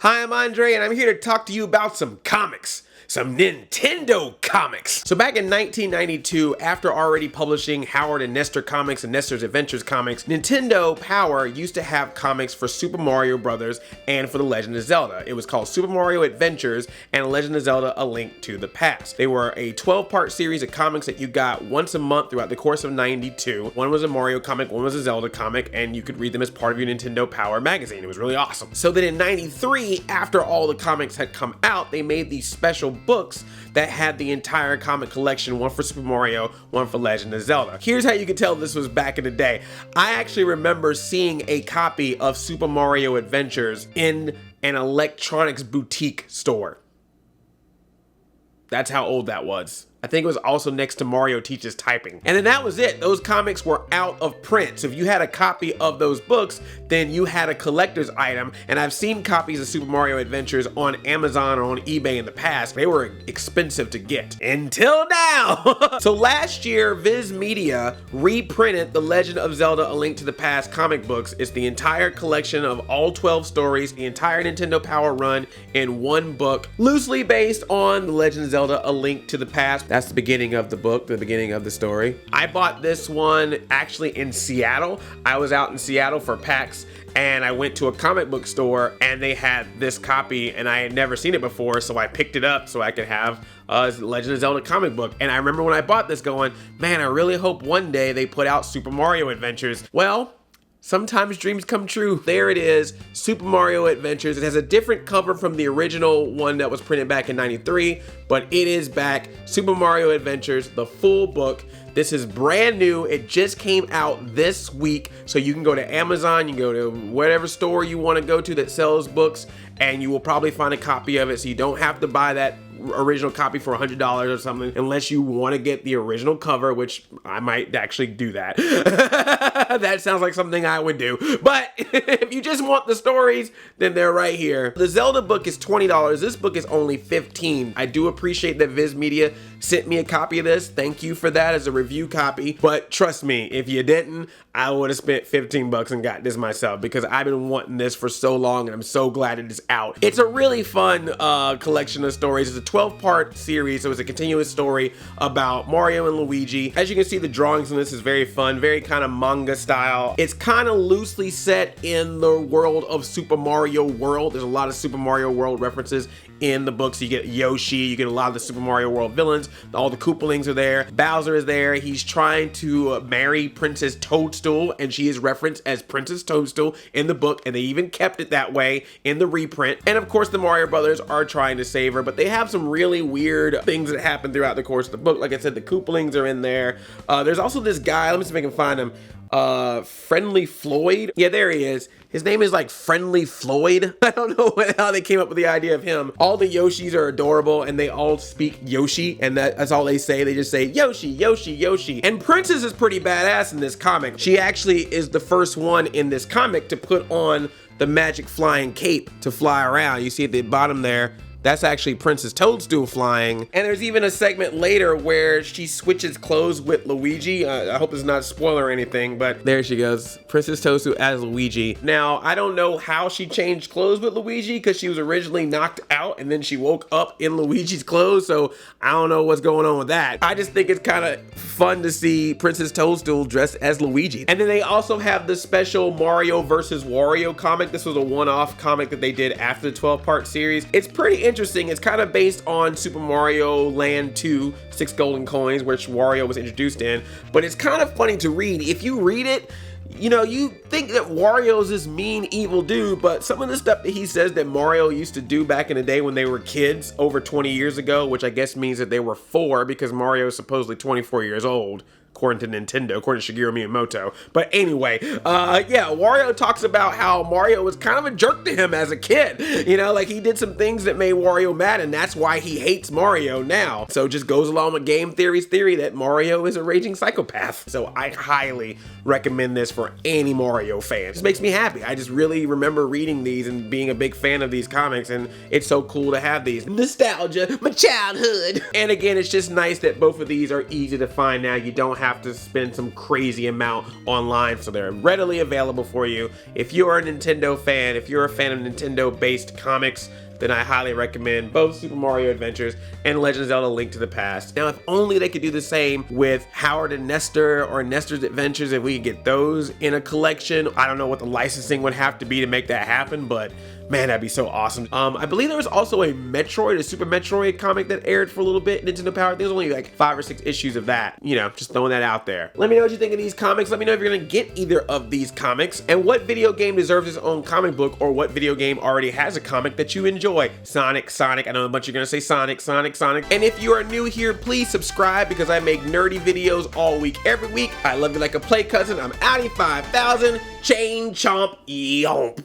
Hi, I'm Andre, and I'm here to talk to you about some comics. Some Nintendo comics. So back in 1992, after already publishing Howard and Nestor comics and Nestor's Adventures comics, Nintendo Power used to have comics for Super Mario Brothers and for The Legend of Zelda. It was called Super Mario Adventures and Legend of Zelda: A Link to the Past. They were a 12-part series of comics that you got once a month throughout the course of 92. One was a Mario comic, one was a Zelda comic, and you could read them as part of your Nintendo Power magazine. It was really awesome. So then in 93, after all the comics had come out, they made these special books that had the entire comic collection, one for Super Mario, one for Legend of Zelda. Here's how you can tell this was back in the day. I actually remember seeing a copy of Super Mario Adventures in an electronics boutique store. That's how old that was. I think it was also next to Mario Teaches Typing. And then that was it. Those comics were out of print. So if you had a copy of those books, then you had a collector's item. And I've seen copies of Super Mario Adventures on Amazon or on eBay in the past. They were expensive to get. Until now! So last year, Viz Media reprinted the Legend of Zelda: A Link to the Past comic books. It's the entire collection of all 12 stories, the entire Nintendo Power run in one book, loosely based on the Legend of Zelda: A Link to the Past. That's the beginning of the book, the beginning of the story. I bought this one actually in Seattle. I was out in Seattle for PAX and I went to a comic book store and they had this copy and I had never seen it before, so I picked it up so I could have a Legend of Zelda comic book. And I remember when I bought this going, man, I really hope one day they put out Super Mario Adventures. Well, sometimes dreams come true. There it is, Super Mario Adventures. It has a different cover from the original one that was printed back in 93, but it is back. Super Mario Adventures, the full book. This is brand new. It just came out this week, so you can go to Amazon, you can go to whatever store you want to go to that sells books, and you will probably find a copy of it, so you don't have to buy that original copy for $100 or something unless you want to get the original cover, which I might actually do that. That sounds like something I would do. But if you just want the stories, then they're right here. The Zelda book is $20. This book is only $15. I do appreciate that Viz Media sent me a copy of this. Thank you for that as a review copy. But trust me, if you didn't, I would have spent 15 bucks and got this myself because I've been wanting this for so long and I'm so glad it is out. It's a really fun collection of stories. It's a 12-part series, so it's a continuous story about Mario and Luigi. As you can see, the drawings in this is very fun, very kind of manga style. It's kind of loosely set in the world of Super Mario World. There's a lot of Super Mario World references in the books. You get Yoshi, you get a lot of the Super Mario World villains, all the Koopalings are there, Bowser is there. He's trying to marry Princess Toadstool, and she is referenced as Princess Toadstool in the book, and they even kept it that way in the reprint. And of course, the Mario Brothers are trying to save her, but they have some really weird things that happen throughout the course of the book. Like I said, the Koopalings are in there. There's also this guy, let me see if I can find him. Friendly Floyd. Yeah, there he is. His name is like Friendly Floyd. I don't know how they came up with the idea of him. All the Yoshis are adorable and they all speak Yoshi, and that's all they say. They just say Yoshi, Yoshi, Yoshi. And Princess is pretty badass in this comic. She actually is the first one in this comic to put on the magic flying cape to fly around. You see at the bottom there, that's actually Princess Toadstool flying. And there's even a segment later where she switches clothes with Luigi. I hope it's not a spoiler or anything, but there she goes. Princess Toadstool as Luigi. Now, I don't know how she changed clothes with Luigi because she was originally knocked out and then she woke up in Luigi's clothes, so I don't know what's going on with that. I just think it's kind of fun to see Princess Toadstool dressed as Luigi. And then they also have the special Mario vs. Wario comic. This was a one-off comic that they did after the 12-part series. It's pretty interesting. It's kind of based on Super Mario Land 2, 6 Golden Coins, which Wario was introduced in, but it's kind of funny to read. If you read it, you know, you think that Wario's this mean, evil dude, but some of the stuff that he says that Mario used to do back in the day when they were kids over 20 years ago, which I guess means that they were 4 because Mario is supposedly 24 years old. According to Nintendo, according to Shigeru Miyamoto. But anyway, yeah, Wario talks about how Mario was kind of a jerk to him as a kid. You know, like he did some things that made Wario mad, and that's why he hates Mario now. So it just goes along with game theory's theory that Mario is a raging psychopath. So I highly recommend this for any Mario fan. It just makes me happy. I just really remember reading these and being a big fan of these comics, and it's so cool to have these. Nostalgia, my childhood. And again, it's just nice that both of these are easy to find now. You don't have have to spend some crazy amount online, so they're readily available for you. If you're a Nintendo fan, if you're a fan of Nintendo-based comics, then I highly recommend both Super Mario Adventures and Legend of Zelda: Link to the Past. Now, if only they could do the same with Howard and Nestor or Nestor's Adventures, if we could get those in a collection. I don't know what the licensing would have to be to make that happen, but man, that'd be so awesome. I believe there was also a Metroid, a Super Metroid comic that aired for a little bit, Nintendo Power. There's only like 5 or 6 issues of that. You know, just throwing that out there. Let me know what you think of these comics. Let me know if you're gonna get either of these comics, and what video game deserves its own comic book, or what video game already has a comic that you enjoy. Sonic. I know a bunch of you are gonna say Sonic. And if you are new here, please subscribe, because I make nerdy videos all week, every week. I love you like a play cousin. I'm Audi 5000. Chain chomp yomp.